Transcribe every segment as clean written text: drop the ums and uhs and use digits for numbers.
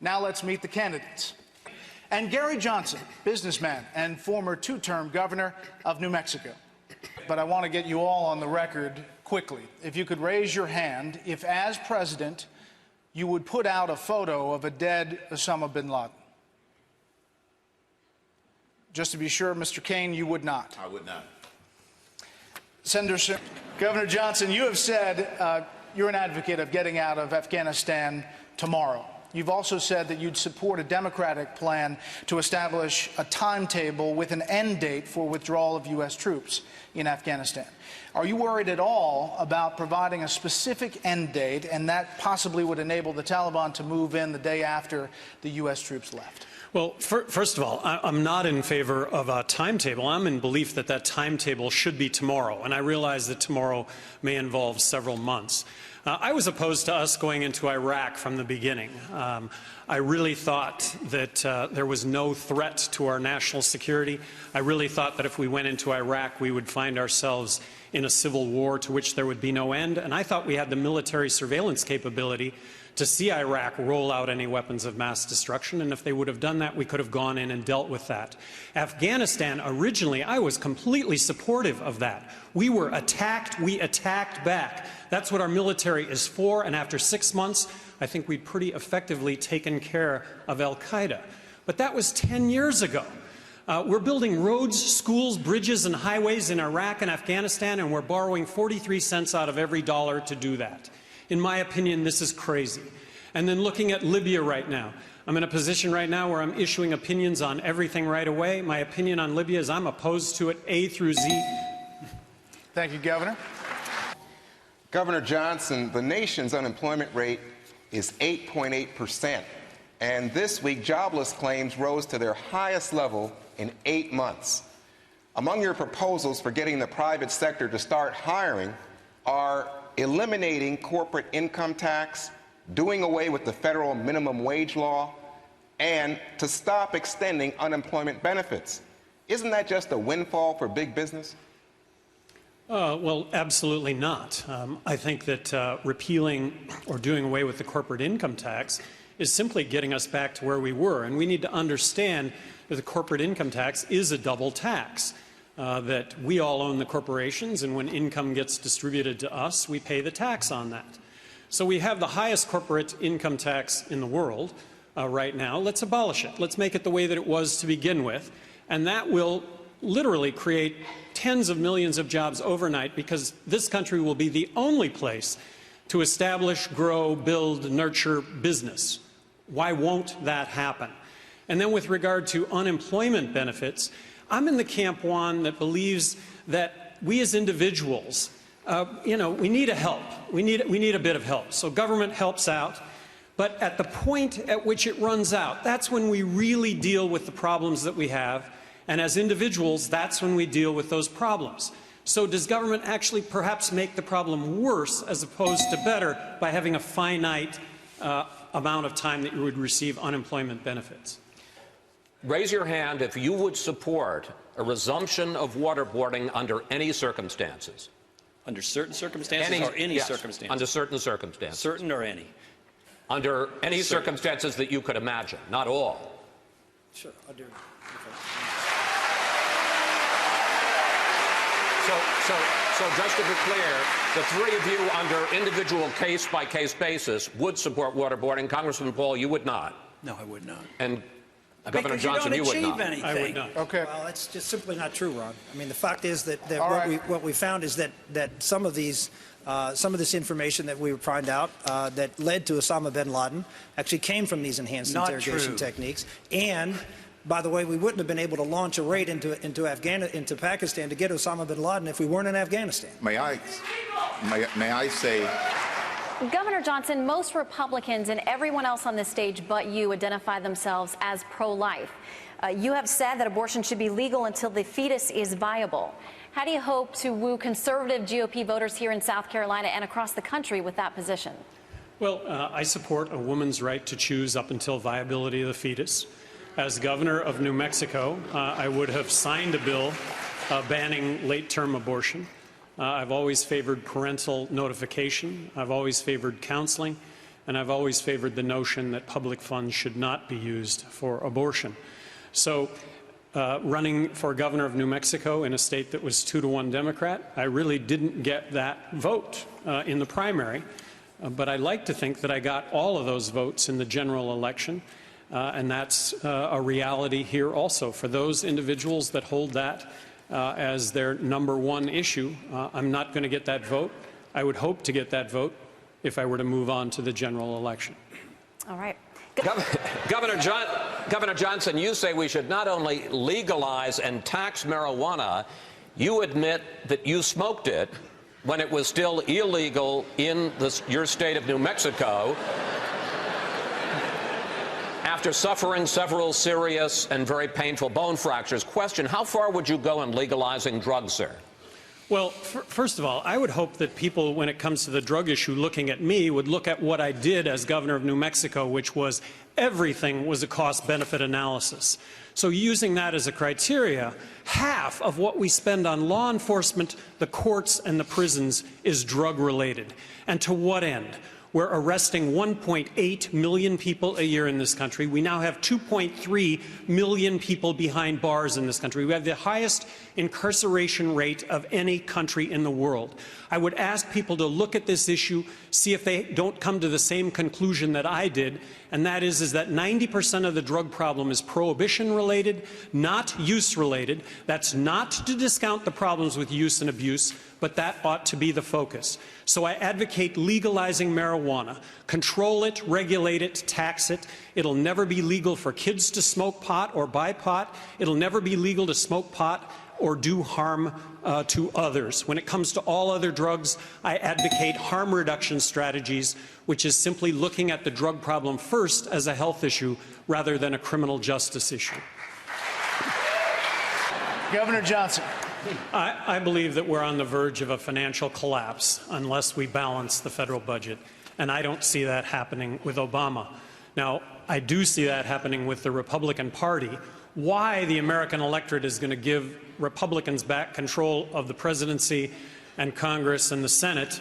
Now let's meet the candidates. And Gary Johnson, businessman and former two-term governor of New Mexico. But I want to get you all on the record quickly. If you could raise your hand if, as president, you would put out a photo of a dead Osama bin Laden. Just to be sure, Mr. Kaine, you would not. I would not. Governor Johnson, you have said you're an advocate of getting out of Afghanistan tomorrow. You've also said that you'd support a Democratic plan to establish a timetable with an end date for withdrawal of U.S. troops in Afghanistan. Are you worried at all about providing a specific end date, and that possibly would enable the Taliban to move in the day after the U.S. troops left? Well, first of all, I'm not in favor of a timetable. I'm in belief that that timetable should be tomorrow, and I realize that tomorrow may involve several months. I was opposed to us going into Iraq from the beginning. I really thought that there was no threat to our national security. I really thought that if we went into Iraq, we would find ourselves in a civil war to which there would be no end. And I thought we had the military surveillance capability to see Iraq roll out any weapons of mass destruction, and if they would have done that, we could have gone in and dealt with that. Afghanistan, originally, I was completely supportive of that. We were attacked, we attacked back. That's what our military is for, and after 6 months, I think we'd pretty effectively taken care of al-Qaeda. But that was 10 years ago. We're building roads, schools, bridges, and highways in Iraq and Afghanistan, and we're borrowing 43 cents out of every dollar to do that. In my opinion, this is crazy. And then looking at Libya right now, I'm in a position right now where I'm issuing opinions on everything right away. My opinion on Libya is I'm opposed to it, A through Z. Thank you, Governor. Governor Johnson, the nation's unemployment rate is 8.8%. And this week, jobless claims rose to their highest level in 8 months. Among your proposals for getting the private sector to start hiring are eliminating corporate income tax, doing away with the federal minimum wage law, and to stop extending unemployment benefits. Isn't that just a windfall for big business? Well, absolutely not. I think that repealing or doing away with the corporate income tax is simply getting us back to where we were. And we need to understand that the corporate income tax is a double tax. That we all own the corporations, and when income gets distributed to us, we pay the tax on that. So we have the highest corporate income tax in the world right now. Let's abolish it. Let's make it the way that it was to begin with, and that will literally create tens of millions of jobs overnight, because this country will be the only place to establish, grow, build, nurture business. Why won't that happen? And then with regard to unemployment benefits, I'm in the camp, Juan, that believes that we as individuals, we need a help. We need a bit of help. So government helps out, but at the point at which it runs out, that's when we really deal with the problems that we have. And as individuals, that's when we deal with those problems. So does government actually perhaps make the problem worse as opposed to better by having a finite amount of time that you would receive unemployment benefits? Raise your hand if you would support a resumption of waterboarding under any circumstances. Under certain circumstances or any yes, circumstances? Under certain circumstances. Certain or any? Under any circumstances that you could imagine, not all. Sure, I'll do it. So just to be clear, the three of you under individual case-by-case basis would support waterboarding. Congressman Paul, you would not. No, I would not. And Governor Johnson, you would not. Anything. I would not. Okay. Well, that's just simply not true, Ron. I mean, the fact is that, what we found is that some of this information that we found out that led to Osama bin Laden actually came from these enhanced interrogation techniques. And by the way, we wouldn't have been able to launch a raid into Pakistan to get Osama bin Laden if we weren't in Afghanistan. May I say, Governor Johnson, most Republicans and everyone else on this stage but you identify themselves as pro-life. You have said that abortion should be legal until the fetus is viable. How do you hope to woo conservative GOP voters here in South Carolina and across the country with that position? Well, I support a woman's right to choose up until viability of the fetus. As governor of New Mexico, I would have signed a bill banning late-term abortion. I've always favored parental notification. I've always favored counseling. and I've always favored the notion that public funds should not be used for abortion. So running for governor of New Mexico in a state that was 2-to-1 Democrat, I really didn't get that vote in the primary, but I like to think that I got all of those votes in the general election, and that's a reality here also. For those individuals that hold that as their #1 issue, I'm not going to get that vote. I would hope to get that vote if I were to move on to the general election. All right. Governor Johnson, you say we should not only legalize and tax marijuana, you admit that you smoked it when it was still illegal in your state of New Mexico after suffering several serious and very painful bone fractures. Question, how far would you go in legalizing drugs, sir? Well, first of all, I would hope that people, when it comes to the drug issue, looking at me, would look at what I did as governor of New Mexico, which was everything was a cost-benefit analysis. So using that as a criteria, half of what we spend on law enforcement, the courts, and the prisons is drug-related. And to what end? We're arresting 1.8 million people a year in this country. We now have 2.3 million people behind bars in this country. We have the highest incarceration rate of any country in the world. I would ask people to look at this issue, see if they don't come to the same conclusion that I did, and that is that 90% of the drug problem is prohibition-related, not use-related. That's not to discount the problems with use and abuse, but that ought to be the focus. So I advocate legalizing marijuana. Control it, regulate it, tax it. It'll never be legal for kids to smoke pot or buy pot. It'll never be legal to smoke pot or do harm to others. When it comes to all other drugs, I advocate harm reduction strategies, which is simply looking at the drug problem first as a health issue rather than a criminal justice issue. Governor Johnson. I believe that we're on the verge of a financial collapse unless we balance the federal budget, and I don't see that happening with Obama. Now, I do see that happening with the Republican Party. Why the American electorate is going to give Republicans back control of the presidency and Congress and the Senate,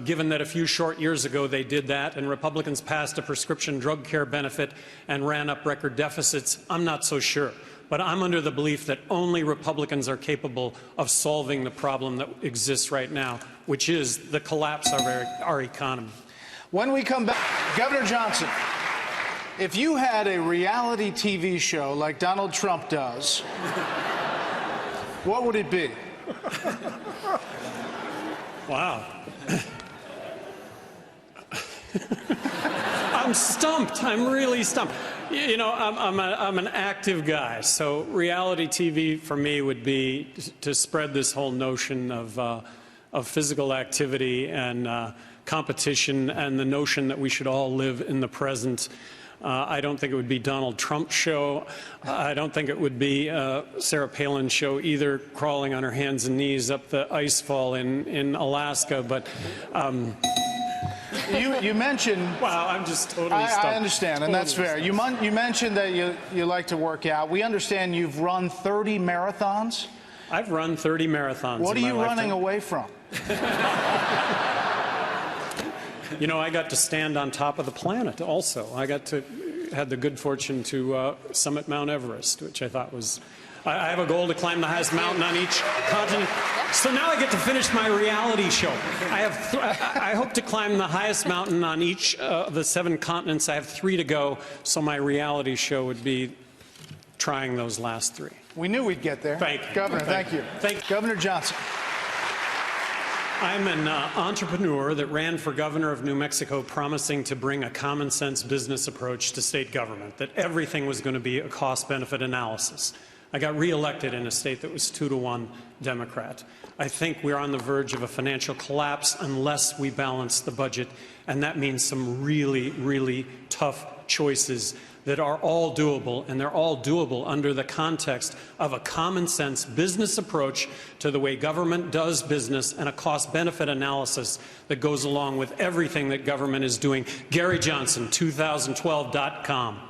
given that a few short years ago they did that and Republicans passed a prescription drug care benefit and ran up record deficits, I'm not so sure. But I'm under the belief that only Republicans are capable of solving the problem that exists right now, which is the collapse of our economy. When we come back, Governor Johnson, if you had a reality TV show like Donald Trump does, what would it be? Wow. I'm stumped. I'm really stumped. You know, I'm an active guy, so reality TV for me would be to spread this whole notion of physical activity and competition and the notion that we should all live in the present. I don't think it would be Donald Trump's show. I don't think it would be Sarah Palin's show either, crawling on her hands and knees up the ice fall in Alaska, but You mentioned... Wow, I'm just totally stumped. I understand, and that's fair. You mentioned that you like to work out. We understand you've run 30 marathons. I've run 30 marathons. What are in my you lifetime. running away from? You know, I got to stand on top of the planet also. I had the good fortune to summit Mount Everest, which I thought was... I have a goal to climb the highest mountain on each continent. So now I get to finish my reality show. I hope to climb the highest mountain on each of the 7 continents. I have 3 to go, so my reality show would be trying those last 3. We knew we'd get there. Thank you. Governor, thank you. Governor Johnson. I'm an entrepreneur that ran for governor of New Mexico promising to bring a common-sense business approach to state government, that everything was going to be a cost-benefit analysis. I got reelected in a state that was 2-to-1 Democrat. I think we're on the verge of a financial collapse unless we balance the budget, and that means some really, really tough choices that are all doable, and they're all doable under the context of a common-sense business approach to the way government does business and a cost-benefit analysis that goes along with everything that government is doing. Gary Johnson, 2012.com.